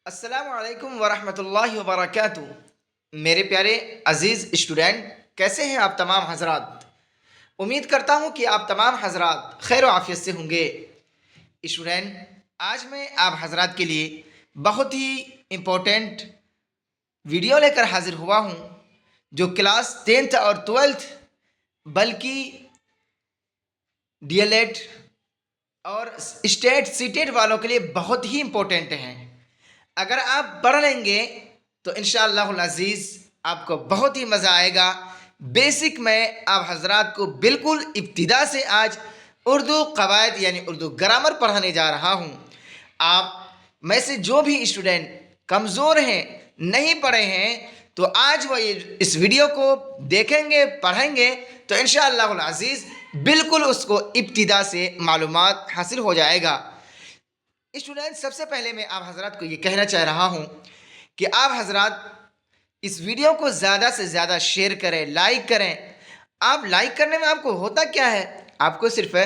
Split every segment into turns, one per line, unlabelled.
السلام علیکم ورحمۃ اللہ وبرکاتہ۔ میرے پیارے عزیز اسٹوڈنٹ، کیسے ہیں آپ تمام حضرات؟ امید کرتا ہوں کہ آپ تمام حضرات خیر و عافیت سے ہوں گے۔ اسٹوڈنٹ، آج میں آپ حضرات کے لیے بہت ہی امپورٹنٹ ویڈیو لے کر حاضر ہوا ہوں، جو کلاس 10th اور 12th بلکہ ڈی ایل ایڈ اور اسٹیٹ سیٹیٹ والوں کے لیے بہت ہی امپورٹنٹ ہیں۔ اگر آپ پڑھ لیں گے تو انشاءاللہ العزیز آپ کو بہت ہی مزہ آئے گا۔ بیسک میں آپ حضرات کو بالکل ابتدا سے آج اردو قواعد یعنی اردو گرامر پڑھانے جا رہا ہوں۔ آپ میں سے جو بھی اسٹوڈنٹ کمزور ہیں، نہیں پڑھے ہیں، تو آج وہ اس ویڈیو کو دیکھیں گے، پڑھیں گے تو انشاءاللہ العزیز بالکل اس کو ابتدا سے معلومات حاصل ہو جائے گا۔ اسٹوڈنٹ، سب سے پہلے میں آپ حضرات کو یہ کہنا چاہ رہا ہوں کہ آپ حضرات اس ویڈیو کو زیادہ سے زیادہ شیئر کریں، لائک کریں۔ آپ لائک کرنے میں آپ کو ہوتا کیا ہے؟ آپ کو صرف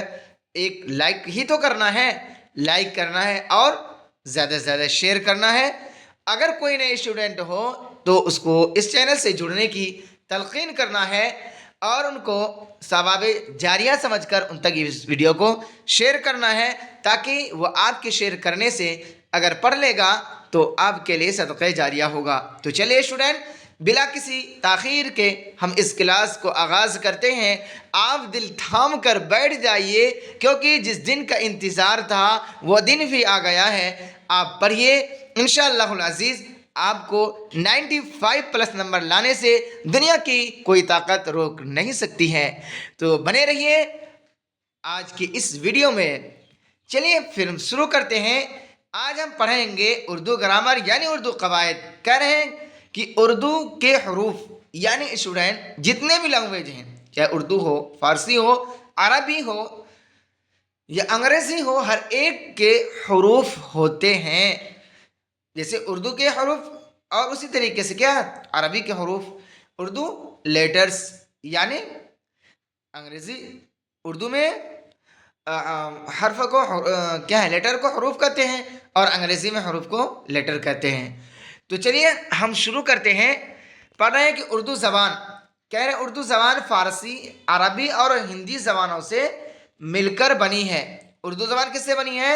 ایک لائک ہی تو کرنا ہے، لائک کرنا ہے اور زیادہ سے زیادہ شیئر کرنا ہے۔ اگر کوئی نئے اسٹوڈنٹ ہو تو اس کو اس چینل سے جڑنے کی تلقین کرنا ہے اور ان کو ثواب جاریہ سمجھ کر ان تک اس ویڈیو کو شیئر کرنا ہے، تاکہ وہ آپ کے شیئر کرنے سے اگر پڑھ لے گا تو آپ کے لیے صدقہ جاریہ ہوگا۔ تو چلیے اسٹوڈنٹ، بلا کسی تاخیر کے ہم اس کلاس کو آغاز کرتے ہیں۔ آپ دل تھام کر بیٹھ جائیے، کیونکہ جس دن کا انتظار تھا وہ دن بھی آ گیا ہے۔ آپ پڑھیے، انشاءاللہ العزیز آپ کو 95+ نمبر لانے سے دنیا کی کوئی طاقت روک نہیں سکتی ہے۔ تو بنے رہیے آج کی اس ویڈیو میں۔ چلیے پھر ہم شروع کرتے ہیں۔ آج ہم پڑھیں گے اردو گرامر یعنی اردو قواعد۔ کہہ رہے ہیں کہ اردو کے حروف یعنی اسٹوڈنٹ جتنے بھی لینگویج ہیں، چاہے اردو ہو، فارسی ہو، عربی ہو یا انگریزی ہو، ہر ایک کے حروف ہوتے ہیں۔ جیسے اردو کے حروف اور اسی طریقے سے کیا عربی کے حروف۔ اردو لیٹرز یعنی انگریزی اردو میں حرف کو کیا ہے، لیٹر کو حروف کہتے ہیں، اور انگریزی میں حروف کو لیٹر کہتے ہیں۔ تو چلیے ہم شروع کرتے ہیں۔ پڑھ رہے ہیں کہ اردو زبان، کہہ رہے ہیں اردو زبان فارسی، عربی اور ہندی زبانوں سے مل کر بنی ہے۔ اردو زبان کس سے بنی ہے؟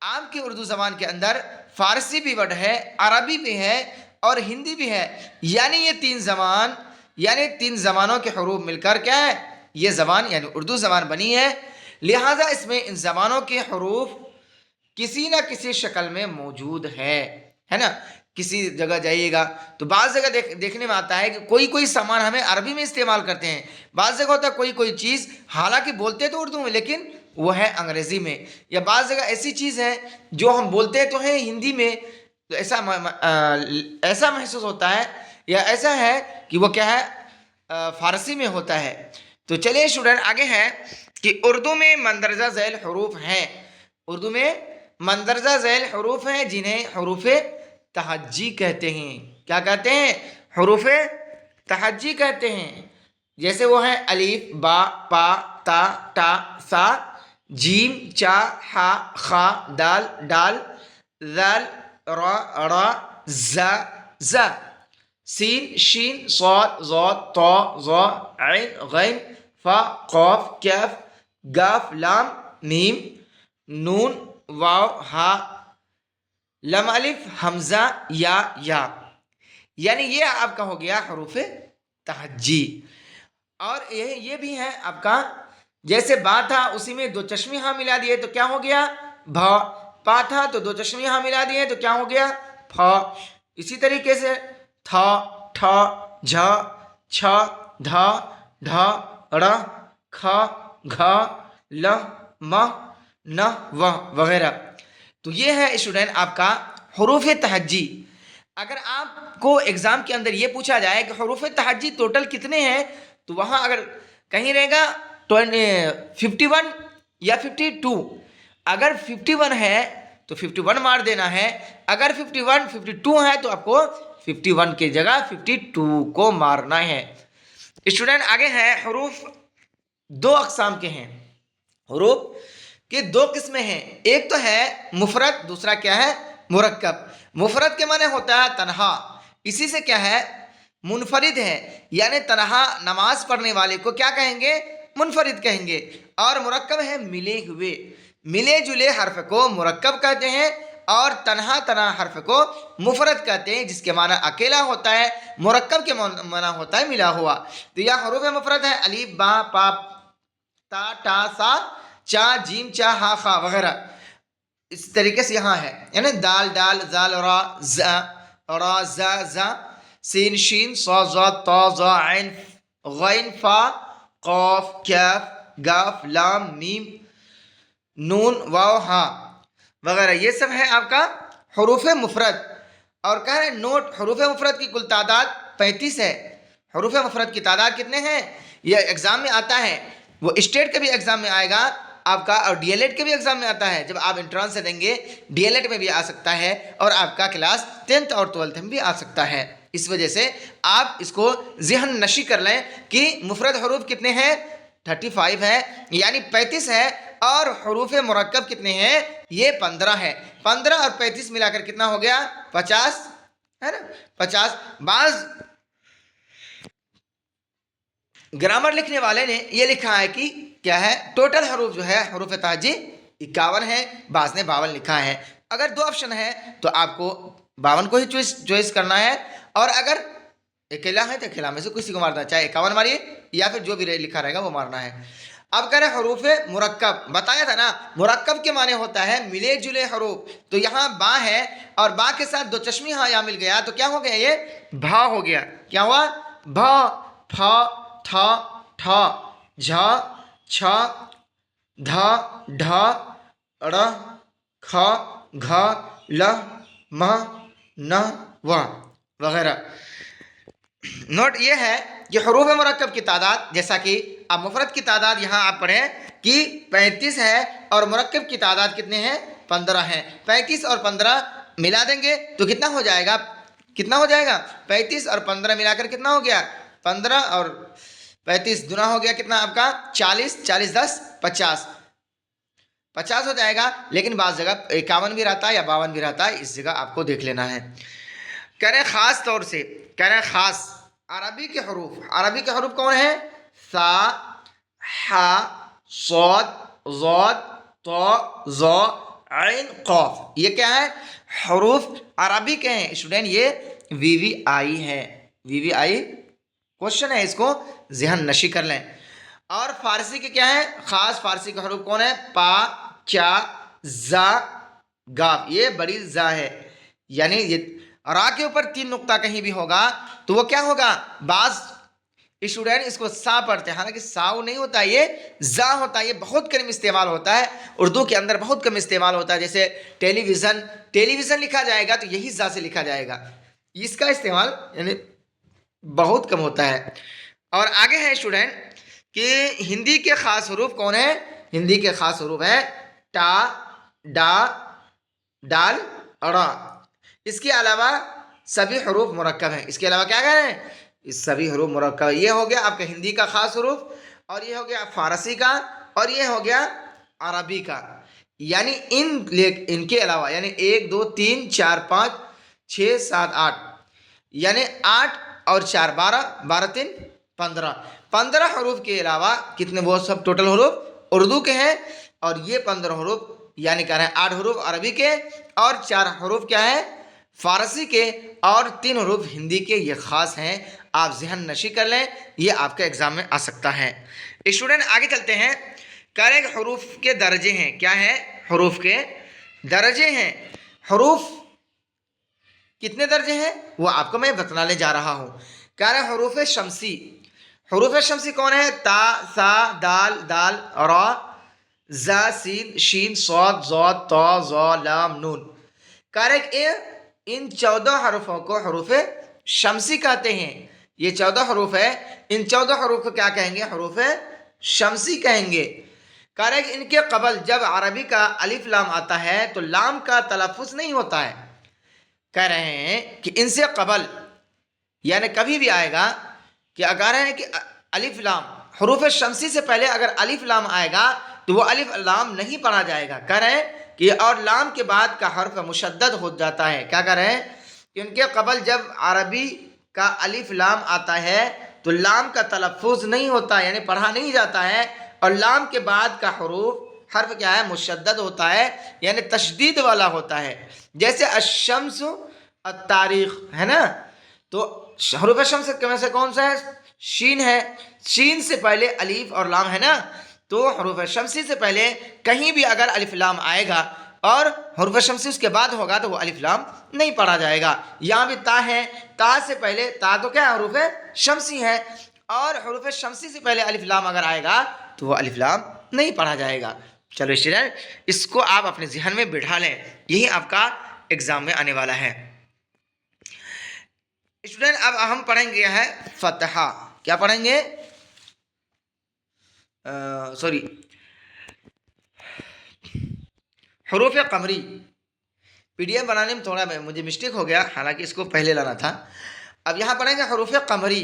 آپ کی اردو زبان کے اندر فارسی بھی ورڈ ہے، عربی بھی ہے اور ہندی بھی ہے، یعنی یہ تین زبانوں کے حروف مل کر کیا ہے، یہ زبان یعنی اردو زبان بنی ہے۔ لہٰذا اس میں ان زبانوں کے حروف کسی نہ کسی شکل میں موجود ہے نا۔ کسی جگہ جائیے گا تو بعض جگہ دیکھنے میں آتا ہے کہ کوئی سامان ہمیں عربی میں استعمال کرتے ہیں، بعض جگہ ہوتا ہے کوئی چیز حالانکہ بولتے تو اردو میں لیکن وہ ہے انگریزی میں، یا بعض جگہ ایسی چیز ہے جو ہم بولتے تو ہیں ہندی میں، تو ایسا محسوس ہوتا ہے یا ایسا ہے کہ وہ کیا ہے، فارسی میں ہوتا ہے۔ تو چلیے اسٹوڈنٹ آگے ہے کہ اردو میں مندرجہ ذیل حروف ہیں۔ اردو میں مندرجہ ذیل حروف ہیں جنہیں حروف تہجی کہتے ہیں۔ کیا کہتے ہیں؟ حروف تہجی کہتے ہیں۔ جیسے وہ ہیں الف، با، پا، تا، ٹا، سا، جیم، چا، ہا، خا، دال، ڈال، ذال، را، را، زا، زا، سین، شین، صاد، ضاد، طا، ظا، عین، غین، فا، قاف، کاف، گاف، لام، میم، نون، واو، ہا، لام الف، حمزہ، یا یعنی یہ آپ کا ہو گیا حروف تہجی۔ اور یہ بھی ہے آپ کا، جیسے با تھا اسی میں دو چشمی ہاں ملا دیے تو کیا ہو گیا بھا، پا تھا تو دو چشمی ہاں ملا دیے تو کیا ہو گیا پھا۔ اسی طریقے سے تھا، ٹھا، جھا، چھا، دھا، ڈھا، ڑا، کھا، گھا، لہ، مہ، نہ، وہ وغیرہ۔ تو یہ ہے اسٹوڈنٹ آپ کا حروف تہجی۔ اگر آپ کو ایگزام کے اندر یہ پوچھا جائے کہ حروف تہجی ٹوٹل کتنے ہیں، تو وہاں اگر کہیں رہے گا 51 یا 52، اگر 51 ہے تو 51 مار دینا ہے، اگر 52 ہے تو آپ کو 51 کی جگہ 52 کو مارنا ہے۔ اسٹوڈنٹ آگے ہے، حروف دو اقسام کے ہیں۔ حروف کے دو قسمیں ہیں، ایک تو ہے مفرد، دوسرا کیا ہے مرکب. مفرد کے معنی ہوتا ہے تنہا. اسی سے کیا ہے؟ منفرد ہے. یعنی تنہا نماز پڑھنے والے کو کیا کہیں گے؟ منفرد کہیں گے. اور مرکب ہے ملے ہوئے. ملے جلے حرف کو مرکب کہتے ہیں اور تنہا حرف کو مفرد کہتے ہیں، جس کے معنی اکیلا ہوتا ہے. مرکب کے معنی ہوتا ہے ملا ہوا. تو یہ حروف مفرد ہے: الف، با، پا، تا، ٹا، سا، چا، جیم، چا، ہا، خا وغیرہ. اس طریقے سے یہاں ہے، یعنی دال، ڈال، زال، را، زا، را، زا، زا، سین، شین، صا، ضا، طا، ظا، عین، غین، فا، قاف، کاف، گاف، لام، میم، نون، واو، ہاں وغیرہ. یہ سب ہے آپ کا حروف مفرد. اور کہہ رہے ہیں نوٹ، حروف مفرد کی کل تعداد 35 ہے. حروف مفرد کی تعداد کتنے ہیں؟ یہ ایگزام میں آتا ہے، وہ اسٹیٹ کے بھی ایگزام میں آئے گا آپ کا، اور ڈی ایل ایڈ کے بھی ایگزام میں آتا ہے. جب آپ انٹرانس سے دیں گے ڈی ایل ایڈ میں بھی آ سکتا ہے، اور آپ کا کلاس 10th اور 12th میں بھی آ سکتا ہے. اس وجہ سے آپ اس کو ذہن نشی کر لیں کہ مفرد حروف کتنے ہیں؟ 35 ہے، یعنی 35 ہے. اور حروف مرکب کتنے ہیں؟ یہ 15 ہے. 15 اور 35 ملا کر کتنا ہو گیا؟ 50 ہے نا. 50. بعض گرامر لکھنے والے نے یہ لکھا ہے کہ کیا ہے، ٹوٹل حروف جو ہے حروف تہجی 51 ہے، بعض نے 52 لکھا ہے. اگر دو آپشن ہے تو آپ کو 52 کو ہی چوائس کرنا ہے، اور اگر اکیلا ہے تو اکیلا میں سے کسی کو مارنا ہے، چاہے 51 ماریے یا پھر جو بھی لکھا رہے گا وہ مارنا ہے. اب کہہ رہے حروف مرکب، بتایا تھا نا مرکب کے معنی ہوتا ہے ملے جلے حروف. تو یہاں با ہے اور با کے ساتھ دو چشمی ہاں یا مل گیا تو کیا ہو گیا؟ یہ بھا ہو گیا. کیا ہوا؟ بھا. پھا، تھا، ٹھا، جھا، چھا، دھا، ڈھا، ڑ، کھا، گھا، ل، م، ن، و وغیرہ. نوٹ یہ ہے کہ حروف مرکب کی تعداد، جیسا کہ اب مفرد کی تعداد یہاں آپ پڑھیں کہ 35 ہے، اور مرکب کی تعداد کتنے ہیں؟ 15 ہیں. 35 اور 15 ملا دیں گے تو کتنا ہو جائے گا؟ کتنا ہو جائے گا؟ 35 اور 15 ملا کر کتنا ہو گیا؟ 15 اور 35 دنا ہو گیا کتنا آپ کا؟ 40. 40 10 50. 50 ہو جائے گا. لیکن بعض جگہ 51 بھی رہتا ہے یا 52 بھی رہتا ہے، اس جگہ آپ کو دیکھ لینا ہے. کہہ رہے خاص طور سے، کہہ رہے خاص عربی کے حروف. عربی کے حروف کون ہیں؟ سا، ح، صاد، ضاد، طا، ظا، عین، قاف. یہ کیا ہے؟ حروف عربی کے ہیں اسٹوڈنٹ. یہ وی وی آئی ہے. وی وی آئی کوشچن ہے، اس کو ذہن نشی کر لیں. اور فارسی کے کیا ہے؟ خاص فارسی کے حروف کون ہے؟ پا، چا، زا، گاف. یہ بڑی زا ہے، یعنی یہ را کے اوپر 3 نقطہ کہیں بھی ہوگا تو وہ کیا ہوگا؟ بعض اسٹوڈنٹ اس کو سا پڑھتے ہیں، حالانکہ ساؤ نہیں ہوتا، یہ زا ہوتا ہے. یہ بہت کم استعمال ہوتا ہے اردو کے اندر، بہت کم استعمال ہوتا ہے. جیسے ٹیلی ویژن لکھا جائے گا تو یہی زا سے لکھا جائے گا. اس کا استعمال یعنی بہت کم ہوتا ہے. اور آگے ہے اسٹوڈنٹ کہ ہندی کے خاص حروف کون ہیں؟ ہندی کے خاص حروف ہیں ٹا، ڈا، ڈال، را. اس کے علاوہ سبھی حروف مرکب ہیں. اس کے علاوہ کیا کہہ رہے ہیں؟ اس سبھی حروف مرکب. یہ ہو گیا آپ کا ہندی کا خاص حروف، اور یہ ہو گیا فارسی کا، اور یہ ہو گیا عربی کا. یعنی ان کے علاوہ یعنی 1 2 3 4 5 6 7 8، یعنی 8 اور 4 12، 12 3 15. 15 حروف کے علاوہ کتنے وہ سب ٹوٹل حروف اردو کے ہیں، اور یہ 15 حروف یعنی کہہ رہے ہیں 8 حروف عربی کے، اور 4 حروف کیا ہے؟ فارسی کے، اور 3 حروف ہندی کے. یہ خاص ہیں، آپ ذہن نشی کر لیں، یہ آپ کے ایگزام میں آ سکتا ہے. اسٹوڈنٹ آگے چلتے ہیں. کہہ رہے ہیں حروف کے درجے ہیں. کیا ہے؟ حروف کے درجے ہیں. حروف کتنے درجے ہیں وہ آپ کو میں بتلانے جا رہا ہوں. کہہ رہے ہیں حروف شمسی. حروف شمسی کون ہے؟ تا، سا، دال، دال، را، زا، سین، شین، صاد، ضاد، طا، ظا، لام، نون. کہہ رہے کہ ان 14 حروفوں کو حروف شمسی کہتے ہیں. یہ 14 حروف ہے، ان 14 حروف کو کیا کہیں گے؟ حروف شمسی کہیں گے. کہہ رہے کہ ان کے قبل جب عربی کا الف لام آتا ہے تو لام کا تلفظ نہیں ہوتا ہے. کہہ رہے ہیں کہ ان سے قبل یعنی کبھی بھی آئے گا کہ اگر ہے کہ الف لام حروف شمسی سے پہلے اگر الف لام آئے گا تو وہ الف لام نہیں پڑھا جائے گا. کہہ رہے ہیں کہ اور لام کے بعد کا حرف مشدد ہو جاتا ہے. کیا کر رہے ہیں کہ ان کے قبل جب عربی کا الف لام آتا ہے تو لام کا تلفظ نہیں ہوتا، یعنی پڑھا نہیں جاتا ہے، اور لام کے بعد کا حرف کیا ہے؟ مشدد ہوتا ہے، یعنی تشدید والا ہوتا ہے. جیسے الشمس، التاریخ ہے نا، تو حروف شمس میں سے کون سا ہے؟ شین ہے. شین سے پہلے الف اور لام ہے نا، تو حروف شمسی سے پہلے کہیں بھی اگر الف لام آئے گا اور حروف شمسی اس کے بعد ہوگا تو وہ الف لام نہیں پڑھا جائے گا. یہاں بھی تا ہے، تا سے پہلے، تا تو کیا ہے؟ حروف شمسی ہے، اور حروف شمسی سے پہلے الف لام اگر آئے گا تو وہ الف لام نہیں پڑھا جائے گا. چلو اسٹوڈنٹ، اس کو آپ اپنے ذہن میں بٹھا لیں، یہی آپ کا ایگزام میں آنے والا ہے. اسٹوڈنٹ اب ہم پڑھیں گے ہے فتحہ. کیا پڑھیں گے؟ حروف قمری. پی ڈی ایف بنانے میں تھوڑا مجھے مسٹیک ہو گیا، حالانکہ اس کو پہلے لانا تھا. اب یہاں پڑھیں گے حروف قمری.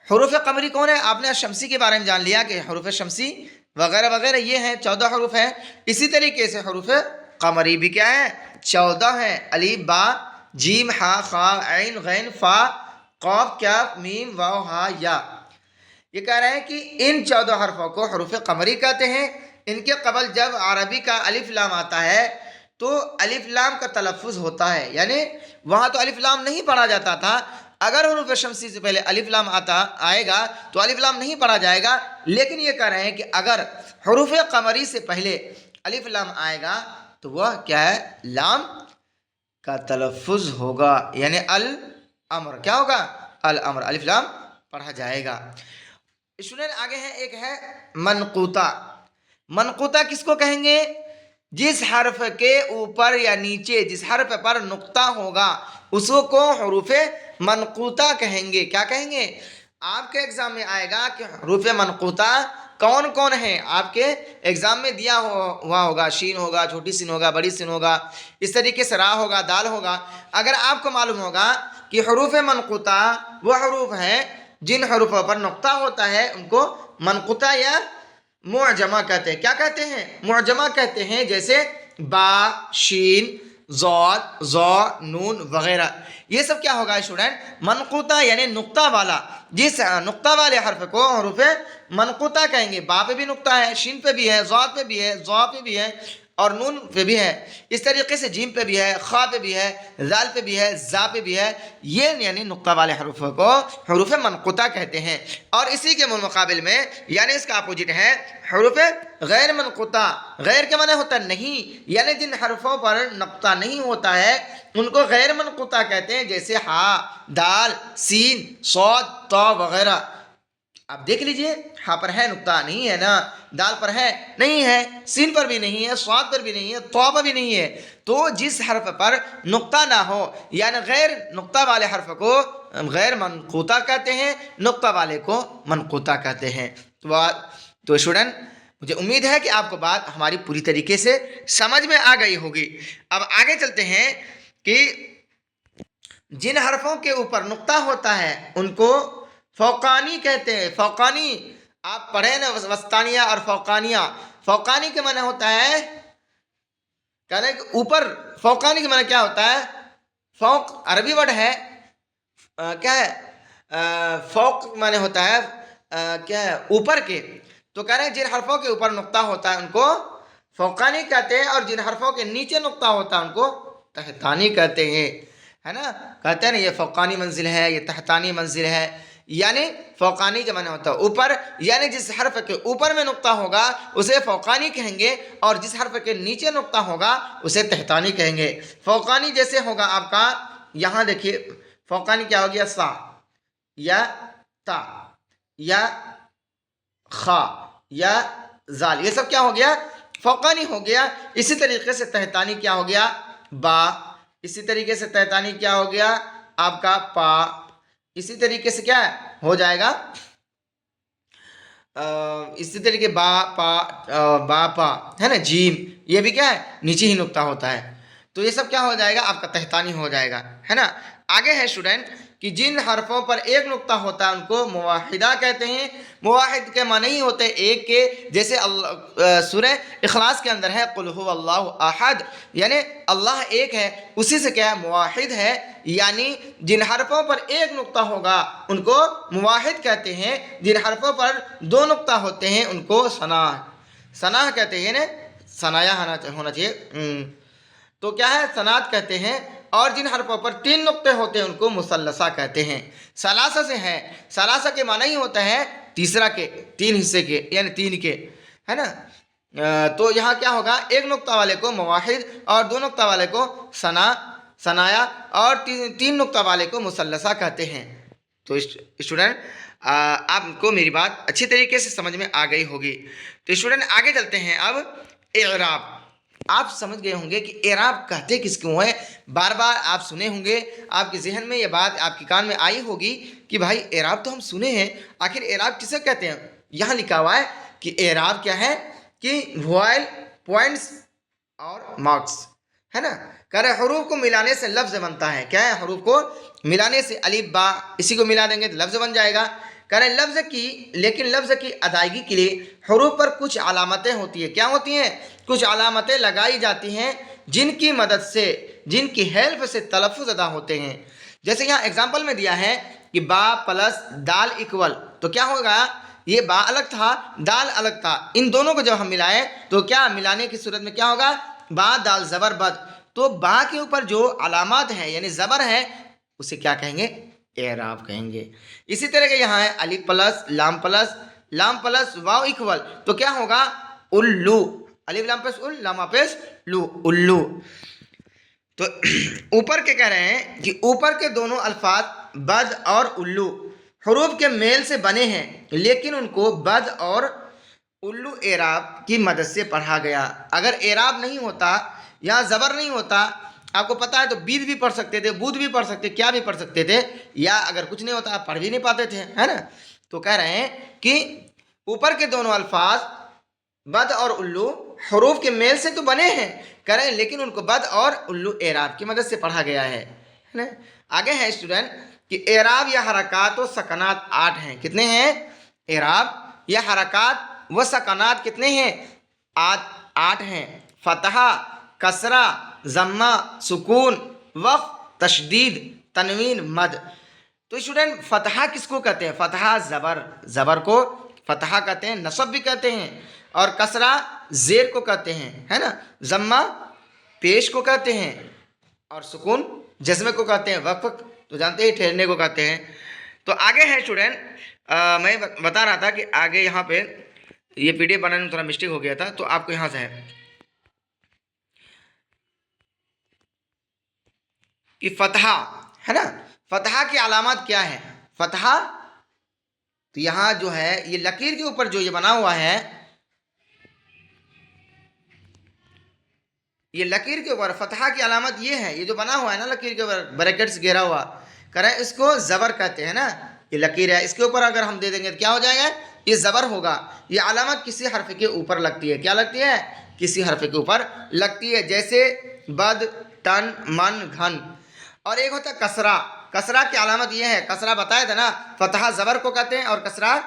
حروف قمری کون ہے؟ آپ نے شمسی کے بارے میں جان لیا کہ حروف شمسی وغیرہ وغیرہ یہ ہیں، 14 حروف ہیں. اسی طریقے سے حروف قمری بھی کیا ہے؟ 14 ہیں. الف، با، جیم، ہا، خا، عین، غین، فا، قاف، کاف، میم، واو، ہا، یا. یہ کہہ رہے ہیں کہ ان 14 حرفوں کو حروف قمری کہتے ہیں. ان کے قبل جب عربی کا الف لام آتا ہے تو الف لام کا تلفظ ہوتا ہے، یعنی وہاں تو الف لام نہیں پڑھا جاتا تھا. اگر حروف شمسی سے پہلے الف لام آئے گا تو الف لام نہیں پڑھا جائے گا. لیکن یہ کہہ رہے ہیں کہ اگر حروف قمری سے پہلے الف لام آئے گا تو وہ کیا ہے؟ لام کا تلفظ ہوگا، یعنی الامر. کیا ہوگا؟ الامر. الف لام پڑھا جائے گا. اسٹوڈنٹ آگے ہے، ایک ہے منقوطہ. منقوطہ کس کو کہیں گے؟ جس حرف کے اوپر یا نیچے جس حرف پر نقطہ ہوگا اس کو حروف منقوطہ کہیں گے. کیا کہیں گے؟ آپ کے ایگزام میں آئے گا کہ حروف منقوطہ کون کون ہیں. آپ کے ایگزام میں دیا ہوا ہوگا، شین ہوگا، چھوٹی سین ہوگا، بڑی سین ہوگا، اس طریقے سے را ہوگا، دال ہوگا. اگر آپ کو معلوم ہوگا کہ حروف منقوطہ وہ حروف ہیں جن حروفوں پر نقطہ ہوتا ہے ان کو منقوطہ یا معجمہ کہتے ہیں. کیا کہتے ہیں؟ معجمہ کہتے ہیں. جیسے با، شین، ضاد، ظا، نون وغیرہ. یہ سب کیا ہوگا اسٹوڈنٹ؟ منقوطہ، یعنی نقطہ والا. جس نقطہ والے حرف کو حروف منقوطہ کہیں گے. با پہ بھی نقطہ ہے، شین پہ بھی ہے، ضاد پہ بھی ہے، ظا پہ بھی ہے، اور نون پہ بھی ہے. اس طریقے سے جیم پہ بھی ہے، خا پہ بھی ہے، ذال پہ بھی ہے، زا پہ بھی ہے. یہ یعنی نقطہ والے حروفوں کو حروف منقوطہ کہتے ہیں. اور اسی کے مقابل میں یعنی اس کا اپوزٹ ہے حروف غیر منقوطہ. غیر کے معنی ہوتا نہیں، یعنی جن حرفوں پر نقطہ نہیں ہوتا ہے ان کو غیر منقوطہ کہتے ہیں. جیسے ہا، دال، سین، صاد، طا وغیرہ. اب دیکھ لیجئے، ہاں پر ہے نقطہ؟ نہیں ہے نا. دال پر ہے؟ نہیں ہے. سین پر بھی نہیں ہے، صاد پر بھی نہیں ہے، طا پر بھی نہیں ہے. تو جس حرف پر نقطہ نہ ہو یعنی غیر نقطہ والے حرف کو غیر منقوطہ کہتے ہیں، نقطہ والے کو منقوطہ کہتے ہیں. تو اسٹوڈنٹ مجھے امید ہے کہ آپ کو بات ہماری پوری طریقے سے سمجھ میں آ گئی ہوگی. اب آگے چلتے ہیں کہ جن حرفوں کے اوپر نقطہ ہوتا ہے ان کو فوقانی کہتے ہیں. فوقانی آپ پڑھیں نا، وسطانیہ اور فوقانیہ. فوقانی کے معنی ہوتا ہے کہنے کہ اوپر. فوقانی کے معنی کیا ہوتا ہے؟ فوق عربی ورڈ ہے، کیا ہے؟ فوق معنی ہوتا ہے کیا ہے؟ اوپر کے. تو کہہ رہے ہیں جن حرفوں کے اوپر نقطہ ہوتا ہے ان کو فوقانی کہتے ہیں، اور جن حرفوں کے نیچے نقطہ ہوتا ہے ان کو تحتانی کہتے ہیں. ہے نا؟ کہتے ہیں نا یہ فوقانی منزل ہے، یہ تحتانی منزل ہے. یعنی فوقانی کے معنی ہوتا ہے اوپر، یعنی جس حرف کے اوپر میں نقطہ ہوگا اسے فوقانی کہیں گے، اور جس حرف کے نیچے نقطہ ہوگا اسے تحتانی کہیں گے. فوقانی جیسے ہوگا آپ کا، یہاں دیکھیے فوقانی کیا ہو گیا؟ سا یا تا یا خا یا زال، یہ سب کیا ہو گیا؟ فوقانی ہو گیا. اسی طریقے سے تحتانی کیا ہو گیا؟ با. اسی طریقے سے تحتانی کیا ہو گیا آپ کا؟ پا. اسی طریقے سے کیا ہو جائے گا؟ اسی طریقے با پا ہے نا. جیم یہ بھی کیا ہے؟ نیچے ہی نقطہ ہوتا ہے. تو یہ سب کیا ہو جائے گا آپ کا؟ تحتانی ہو جائے گا. ہے نا؟ آگے ہے اسٹوڈنٹ کہ جن حرفوں پر ایک نقطہ ہوتا ہے ان کو مواحدہ کہتے ہیں. مواحد کے معنی ہی ہوتے ہیں ایک کے، جیسے سورہ اخلاص کے اندر ہے قل هو اللہ احد، یعنی اللہ ایک ہے، اسی سے کیا ہے مواحد ہے. یعنی جن حرفوں پر ایک نقطہ ہوگا ان کو مواحد کہتے ہیں، جن حرفوں پر دو نقطہ ہوتے ہیں ان کو ثنا کہتے ہیں، یعنی ثنایا ہونا چاہیے. تو کیا ہے ثنات کہتے ہیں. اور جن حرفوں پر تین نقطے ہوتے ہیں ان کو مثلثہ کہتے ہیں. ثلاثہ سے ہے، ثلاثہ کے معنی ہی ہوتا ہے تیسرا کے، تین حصے کے، یعنی تین کے، ہے نا. تو یہاں کیا ہوگا، ایک نقطہ والے کو مواحد اور دو نقطہ والے کو ثنایا اور تین نقطہ والے کو مثلثہ کہتے ہیں. تو اسٹوڈنٹ آپ کو میری بات اچھی طریقے سے سمجھ میں آ گئی ہوگی. تو اسٹوڈنٹ آگے چلتے ہیں اب اعراب. آپ سمجھ گئے ہوں گے کہ اعراب کہتے کس کو ہیں. بار بار آپ سنے ہوں گے، آپ کے ذہن میں یہ بات آپ کے کان میں آئی ہوگی کہ بھائی اعراب تو ہم سنے ہیں، آخر اعراب کسے کہتے ہیں. یہاں لکھا ہوا ہے کہ اعراب کیا ہے کہ وائل پوائنٹس اور مارکس، ہے نا. کرے حروف کو ملانے سے لفظ بنتا ہے. کیا ہے، حروف کو ملانے سے الف با اسی کو ملا دیں گے تو لفظ بن جائے گا. کرے لفظ کی، لیکن لفظ کی ادائیگی کے لیے حروف پر کچھ علامتیں ہوتی ہیں. کیا ہوتی ہیں؟ کچھ علامتیں لگائی جاتی ہیں جن کی مدد سے، جن کی ہیلپ سے تلفظ ادا ہوتے ہیں. جیسے یہاں اگزامپل میں دیا ہے کہ با پلس دال اکول، تو کیا ہوگا، یہ با الگ تھا دال الگ تھا، ان دونوں کو جب ہم ملائیں تو کیا ملانے کی صورت میں کیا ہوگا، با دال زبر بد. تو با کے اوپر جو علامات ہیں یعنی زبر ہے اسے کیا کہیں گے، اعراب کہیں گے. اسی طرح کے یہاں ہے الف پلس لام پلس واو اکول، تو کیا ہوگا الو، الف لام پلس لام پلس لو، الو. تو اوپر کے کہہ رہے ہیں کہ اوپر کے دونوں الفاظ بد اور الو حروف کے میل سے بنے ہیں، لیکن ان کو بد اور الو اعراب کی مدد سے پڑھا گیا. اگر اعراب نہیں ہوتا یا زبر نہیں ہوتا، آپ کو پتا ہے تو بید بھی پڑھ سکتے تھے، بود بھی پڑھ سکتے، کیا بھی پڑھ سکتے تھے، یا اگر کچھ نہیں ہوتا آپ پڑھ بھی نہیں پاتے تھے، ہے نا. تو کہہ رہے ہیں کہ اوپر کے دونوں الفاظ بد اور الو حروف کے میل سے تو بنے ہیں، کہہ رہے ہیں لیکن ان کو بد اور الو اعراب کی مدد سے پڑھا گیا ہے نا. آگے ہے اسٹوڈنٹ کہ اعراب یا حرکات و سکنات 8 ہیں. کتنے ہیں؟ اعراب یا حرکات و سکنات کتنے ہیں؟ 8 ہیں. فتحہ، کسرہ، ضمہ، سکون، وقف، تشدید، تنوین، مد. تو اسٹوڈنٹ فتحہ کس کو کہتے ہیں؟ فتحہ زبر کو فتحہ کہتے ہیں، نصب بھی کہتے ہیں. اور کسرہ زیر کو کہتے ہیں، ہے نا. ضمہ پیش کو کہتے ہیں، اور سکون جزمے کو کہتے ہیں. وقف تو جانتے ہی ٹھہرنے کو کہتے ہیں. تو آگے ہے اسٹوڈنٹ میں بتا رہا تھا کہ آگے یہاں پہ یہ پی ڈی ایف بنانے میں تھوڑا مسٹیک ہو گیا تھا، تو آپ کو یہاں سے ہے کہ فتحہ، ہے نا. فتحہ کی علامات کیا ہے؟ فتحہ تو یہاں جو ہے یہ لکیر کے اوپر جو یہ بنا ہوا ہے، یہ لکیر کے اوپر فتحہ کی علامت یہ ہے، یہ جو بنا ہوا ہے نا لکیر کے اوپر بریکٹس گھیرا ہوا، کریں اس کو زبر کہتے ہیں نا. یہ لکیر ہے، اس کے اوپر اگر ہم دے دیں گے تو کیا ہو جائے گا، یہ زبر ہوگا. یہ علامت کسی حرف کے اوپر لگتی ہے. کیا لگتی ہے؟ کسی حرف کے اوپر لگتی ہے، جیسے بد، تن، من، گھن. اور ایک ہوتا ہے کسرہ. کسرہ کی علامت یہ ہے، کسرہ بتایا تھا نا، فتحہ زبر کو کہتے ہیں اور کسرہ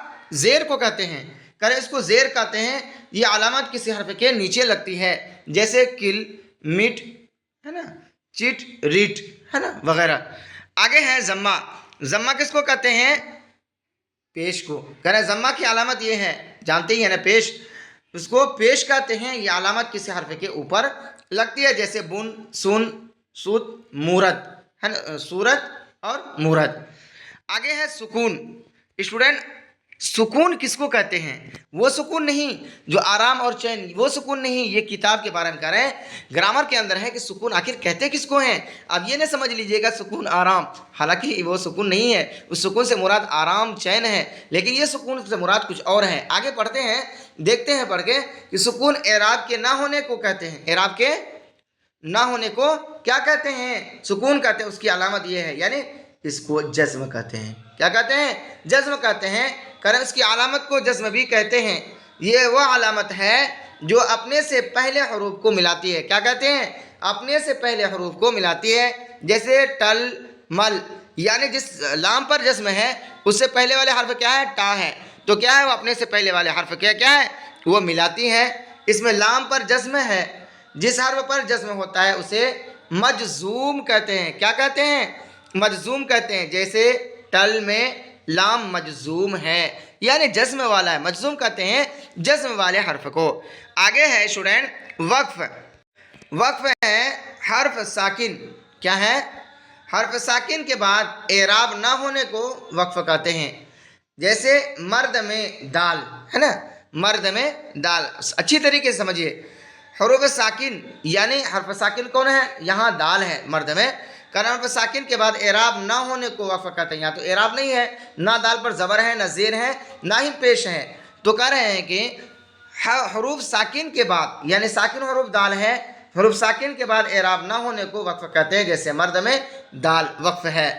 زیر کو کہتے ہیں. کریں اس کو زیر کہتے ہیں. یہ علامت کسی حرف کے نیچے لگتی ہے، جیسے کل، مٹ، ہے نا، چٹ، ریٹ، ہے نا، وغیرہ. آگے ہے ضمہ. ضمہ کس کو کہتے ہیں؟ پیش کو. کہہ رہے ضمہ کی علامت یہ ہے، جانتے ہی ہے نا پیش، اس کو پیش کہتے ہیں. یہ علامت کسی حرف کے اوپر لگتی ہے، جیسے بن، سن، سود، مورت، ہے نا، سورت اور مورت. آگے ہے سکون. اسٹوڈنٹ سکون کس کو کہتے ہیں؟ وہ سکون نہیں جو آرام اور چین، وہ سکون نہیں، یہ کتاب کے بارے میں کہہ رہے ہیں. گرامر کے اندر ہے کہ سکون آخر کہتے کس کو ہیں. اب یہ نہ سمجھ لیجئے گا سکون آرام، حالانکہ وہ سکون نہیں ہے. اس سکون سے مراد آرام چین ہے، لیکن یہ سکون سے مراد کچھ اور ہے. آگے پڑھتے ہیں، دیکھتے ہیں پڑھ کے کہ سکون اعراب کے نہ ہونے کو کہتے ہیں. اعراب کے نہ ہونے کو کیا کہتے ہیں؟ سکون کہتے ہیں. اس کی علامت یہ ہے، یعنی اس کو جزم کہتے ہیں. کیا کہتے ہیں؟ جزم کہتے ہیں. کریں اس کی علامت کو جزم بھی کہتے ہیں. یہ وہ علامت ہے جو اپنے سے پہلے حروف کو ملاتی ہے. کیا کہتے ہیں؟ اپنے سے پہلے حروف کو ملاتی ہے. جیسے ٹل، مل، یعنی جس لام پر جزم ہے اس سے پہلے والے حرف کیا ہے؟ ٹا ہے، تو کیا ہے وہ اپنے سے پہلے والے حرف کیا ہے وہ ملاتی ہے. اس میں لام پر جزم ہے، جس حرف پر جزم ہوتا ہے اسے مجزوم کہتے ہیں. کیا کہتے ہیں؟ مجزوم کہتے ہیں. جیسے ٹل میں لام مجزوم ہے، یعنی جزم والا ہے. مجزوم کہتے ہیں جزم والے حرف کو. آگے ہے اسٹوڈنٹ وقف. وقف ہے حرف ساکن. کیا ہے؟ حرف ساکن کے بعد اعراب نہ ہونے کو وقف کہتے ہیں. جیسے مرد میں دال ہے نا، مرد میں دال. اچھی طریقے سے سمجھیے، حروف ساکن یعنی حرف ساکن کون ہے؟ یہاں دال ہے مرد میں. حرف ساکن کے بعد اعراب نہ ہونے کو وقف کہتے ہیں. یہاں تو اعراب نہیں ہے، نہ دال پر زبر ہے، نہ زیر ہے، نہ ہی پیش ہے. تو کہہ رہے ہیں کہ حروف ساکن کے بعد، یعنی ساکن حروف دال ہے، حروف ساکن کے بعد اعراب نہ ہونے کو وقف کہتے ہیں. جیسے مرد میں دال وقف ہے.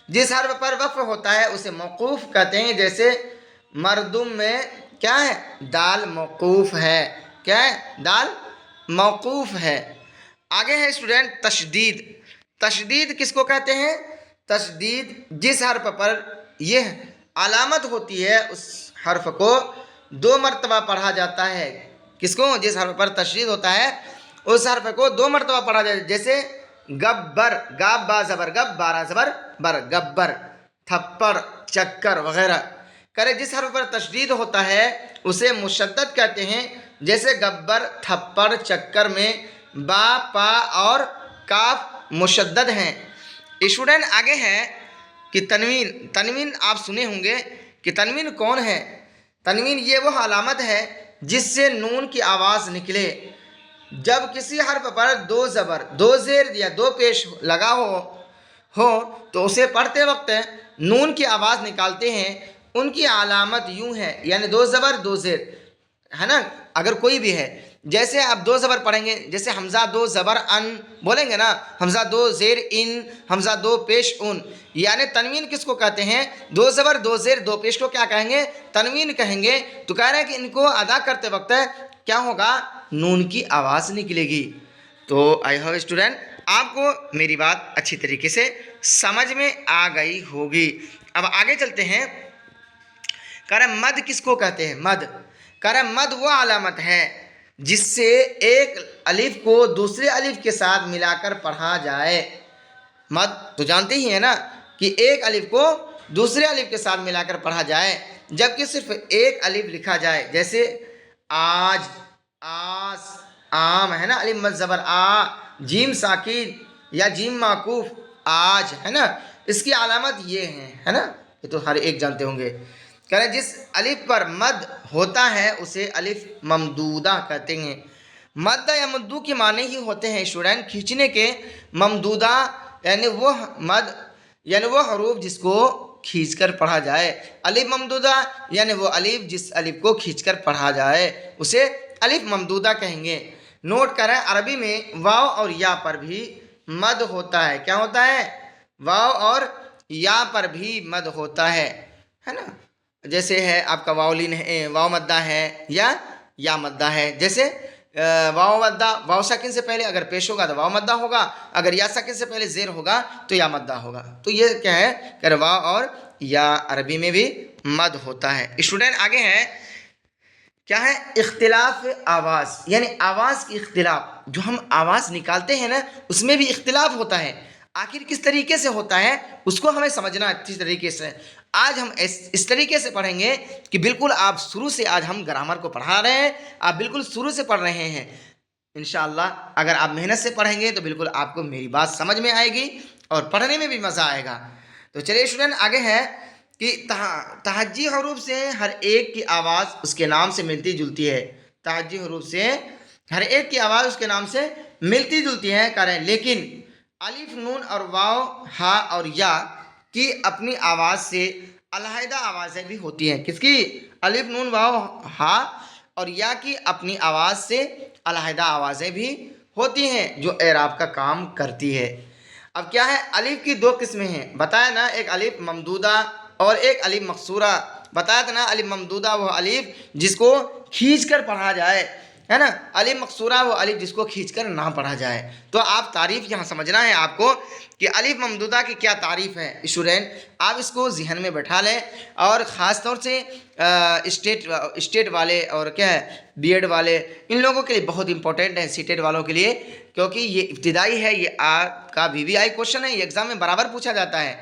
جس حرف پر وقف ہوتا ہے اسے موقوف کہتے ہیں. جیسے مردم میں کیا ہے؟ دال موقوف ہے. کیا ہے؟ دال موقوف ہے. آگے ہے اسٹوڈنٹ تشدید. تشدید کس کو کہتے ہیں؟ تشدید جس حرف پر یہ علامت ہوتی ہے اس حرف کو 2 مرتبہ پڑھا جاتا ہے. کس کو؟ جس حرف پر تشدید ہوتا ہے اس حرف کو 2 مرتبہ پڑھا جاتا ہے. جیسے گبر، گاب با زبر گب، بارہ زبر بر، گبر. تھپڑ، چکر وغیرہ. کرے جس حرف پر تشدید ہوتا ہے اسے مشدد کہتے ہیں. جیسے گبر، تھپڑ، چکر میں با، پا اور کاف مشدد ہیں. اسٹوڈنٹ آگے ہے کہ تنوین. تنوین آپ سنے ہوں گے کہ تنوین کون ہے؟ تنوین یہ وہ علامت ہے جس سے نون کی آواز نکلے. جب کسی حرف پر 2 زبر، 2 زیر یا 2 پیش لگا ہو تو اسے پڑھتے وقت نون کی آواز نکالتے ہیں. ان کی علامت یوں ہے، یعنی 2 زبر 2 زیر ہے نا، اگر کوئی بھی ہے. جیسے آپ 2 زبر پڑھیں گے، جیسے حمزہ 2 زبر ان بولیں گے نا، حمزہ 2 زیر ان، حمزہ 2 پیش ان. یعنی تنوین کس کو کہتے ہیں؟ 2 زبر 2 زیر 2 پیش کو کیا کہیں گے؟ تنوین کہیں گے. تو کہہ رہے ہیں کہ ان کو ادا کرتے وقت کیا ہوگا؟ نون کی آواز نکلے گی. تو آئی ہوپ اسٹوڈنٹ آپ کو میری بات اچھی طریقے سے سمجھ میں آ گئی ہوگی. اب آگے چلتے ہیں. کہہ رہے مد کس کو کہتے ہیں؟ مد. کہہ رہے مد وہ علامت ہے جس سے ایک الف کو دوسرے الف کے ساتھ ملا کر پڑھا جائے. مد تو جانتے ہی ہیں نا کہ ایک الف کو دوسرے الف کے ساتھ ملا کر پڑھا جائے، جبکہ صرف ایک الف لکھا جائے. جیسے آج، آس، آم ہے نا، الف مد زبر آ، جیم ساکن یا جیم معکوف آج ہے نا. اس کی علامت یہ ہے نا، یہ تو ہر ایک جانتے ہوں گے. کہہ رہے جس الف پر مد ہوتا ہے اسے الف ممدودہ کہتے ہیں. مد یا مدو کے معنی ہی ہوتے ہیں اسٹوڈنٹ کھینچنے کے. ممدودہ یعنی وہ مد، یعنی وہ حروف جس کو کھینچ کر پڑھا جائے. الف ممدودہ یعنی وہ الف جس الف کو کھینچ کر پڑھا جائے اسے الف ممدودہ کہیں گے. نوٹ کریں عربی میں واو اور یا پر بھی مد ہوتا ہے. کیا ہوتا ہے؟ واو اور یا پر بھی مد ہوتا ہے نا. جیسے ہے آپ کا واولین ہے، واو مدہ ہے یا مدہ ہے. جیسے واو مدہ، واو ساکن سے پہلے اگر پیش ہوگا تو واو مدہ ہوگا، اگر یا ساکن سے پہلے زیر ہوگا تو یا مدہ ہوگا. تو یہ کیا ہے کہ واو اور یا عربی میں بھی مد ہوتا ہے. اسٹوڈنٹ آگے ہے کیا ہے؟ اختلاف آواز، یعنی آواز کی اختلاف. جو ہم آواز نکالتے ہیں نا اس میں بھی اختلاف ہوتا ہے. آخر کس طریقے سے ہوتا ہے اس کو ہمیں سمجھنا اچھی طریقے سے. آج ہم اس طریقے سے پڑھیں گے کہ بالکل آپ شروع سے، آج ہم گرامر کو پڑھا رہے ہیں، آپ بالکل شروع سے پڑھ رہے ہیں. انشاءاللہ اگر آپ محنت سے پڑھیں گے تو بالکل آپ کو میری بات سمجھ میں آئے گی اور پڑھنے میں بھی مزہ آئے گا. تو چلیے اسٹوڈنٹ آگے ہے کہ تہجی حروف سے ہر ایک کی آواز اس کے نام سے ملتی جلتی ہے. تہجی حروف سے ہر ایک کی آواز اس کے نام سے ملتی جلتی ہے. کریں لیکن الف، نون اور واو، ہا اور یا کی اپنی آواز سے علیحدہ آوازیں بھی ہوتی ہیں. کس کی؟ الف، نون، واو، ہا اور یا کی اپنی آواز سے علیحدہ آوازیں بھی ہوتی ہیں جو اعراب کا کام کرتی ہے. اب کیا ہے؟ الف کی 2 قسمیں ہیں بتایا نا، ایک الف ممدودہ اور ایک الف مقصورہ. بتایا تھا نا الف ممدودہ وہ الف جس کو کھینچ کر پڑھا جائے، ہے نا. الف مقصورہ وہ الف جس کو کھینچ کر نہ پڑھا جائے. تو آپ تعریف یہاں سمجھنا ہے آپ کو کہ الف ممدودہ کی کیا تعریف ہے. اسٹوڈنٹ آپ اس کو ذہن میں بیٹھا لیں، اور خاص طور سے اسٹیٹ والے اور کیا ہے بی ایڈ والے، ان لوگوں کے لیے بہت امپورٹنٹ ہے، سی ٹیٹ والوں کے لیے، کیونکہ یہ ابتدائی ہے، یہ آپ کا VVI کوشچن ہے، یہ ایگزام میں برابر پوچھا جاتا ہے.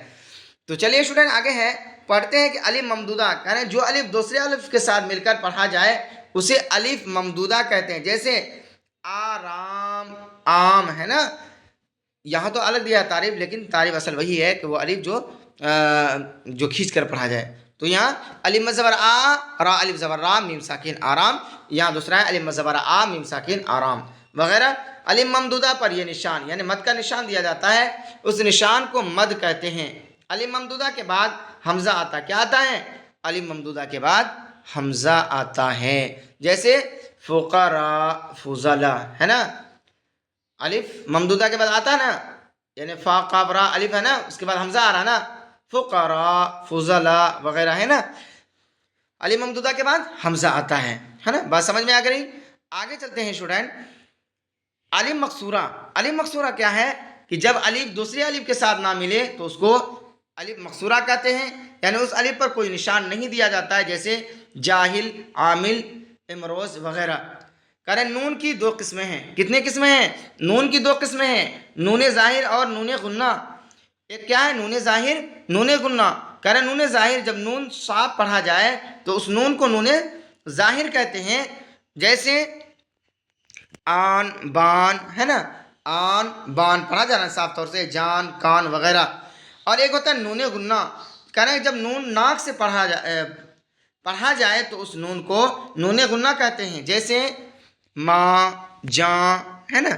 تو چلیے اسٹوڈنٹ آگے ہیں، پڑھتے ہیں کہ الف ممدودہ یعنی جو الف دوسرے الف کے ساتھ مل کر پڑھا جائے اسے الف ممدودہ کہتے ہیں. جیسے آرام، عام ہے نا، یہاں تو الگ دیا ہے تعریف، لیکن تعریف اصل وہی ہے کہ وہ الف جو کھینچ کر پڑھا جائے. تو یہاں الف مزبر آ، را الف زبر را، میم ساکن آرام. یہاں دوسرا ہے الف مزبر آ، میم ساکن آرام وغیرہ. الف ممدودہ پر یہ نشان یعنی مد کا نشان دیا جاتا ہے، اس نشان کو مد کہتے ہیں. الف ممدودہ کے بعد حمزہ آتا، کیا آتا ہے؟ الف ممدودہ کے بعد حمزہ آتا ہے. جیسے فقراء، فضلا ہے نا، الف ممدودہ کے بعد آتا ہے نا، یعنی فا قاف را الف ہے نا، اس کے بعد حمزہ آ رہا نا، فقراء، فضلا وغیرہ ہے نا. الف ممدودہ کے بعد حمزہ آتا ہے نا. بات سمجھ میں آ گئی؟ آگے چلتے ہیں اسٹوڈنٹ. الف مقصورہ، الف مقصورہ کیا ہے کہ جب الف دوسرے الف کے ساتھ نہ ملے تو اس کو الف مقصورہ کہتے ہیں، یعنی اس الف پر کوئی نشان نہیں دیا جاتا ہے. جیسے جاہل، عامل، امروز وغیرہ. کہہ رہے نون کی دو قسمیں ہیں. کتنے قسمیں ہیں؟ نون کی دو قسمیں ہیں، نون ظاہر اور نون غنہ. ایک کیا ہے؟ نون ظاہر، نون غنہ. کہہ رہے نون ظاہر جب نون صاف پڑھا جائے تو اس نون کو نون ظاہر کہتے ہیں. جیسے آن، بان ہے نا، آن بان پڑھا جا رہا ہے صاف طور سے، جان، کان وغیرہ. اور ایک ہوتا ہے نون غنہ. کہہ رہے ہیں جب نون ناک سے پڑھا جائے تو اس نون کو نون غنہ کہتے ہیں. جیسے ماں، جاں ہے نا،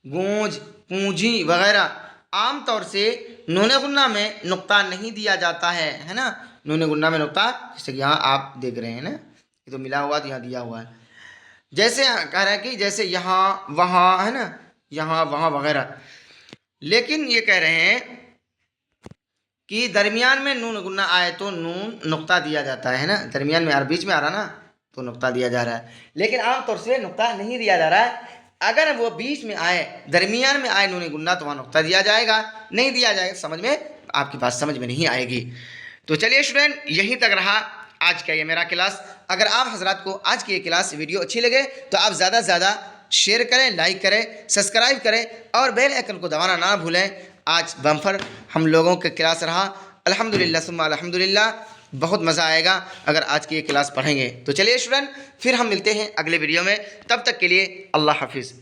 گونج، پونجی وغیرہ. عام طور سے نون غنہ میں نقطہ نہیں دیا جاتا ہے نا. نون غنہ میں نقطہ، جیسے کہ یہاں آپ دیکھ رہے ہیں نا، یہ تو ملا ہوا تو یہاں دیا ہوا ہے. جیسے کہہ رہا ہے کہ جیسے یہاں، وہاں ہے نا، یہاں وہاں وغیرہ. لیکن یہ کہہ رہے ہیں کہ درمیان میں نون غنہ آئے تو نون نقطہ دیا جاتا ہے نا. درمیان میں اور بیچ میں آ رہا نا تو نقطہ دیا جا رہا ہے. لیکن عام طور سے نقطہ نہیں دیا جا رہا ہے. اگر وہ بیچ میں آئے، درمیان میں آئے نون غنہ تو وہاں نقطہ دیا جائے گا، نہیں دیا جائے گا سمجھ میں، آپ کی بات سمجھ میں نہیں آئے گی. تو چلیے اسٹوڈنٹ یہیں تک رہا آج کا یہ میرا کلاس. اگر آپ حضرات کو آج کی یہ کلاس ویڈیو اچھی لگے تو آپ زیادہ سے زیادہ شیئر کریں، لائک کریں، سبسکرائب کریں اور بیل آئیکن کو دبانا نہ بھولیں. آج بمفر ہم لوگوں کا کلاس رہا الحمدللہ ثم الحمدللہ. بہت مزہ آئے گا اگر آج کی یہ کلاس پڑھیں گے. تو چلیے اسٹوڈنٹ پھر ہم ملتے ہیں اگلے ویڈیو میں، تب تک کے لیے اللہ حافظ.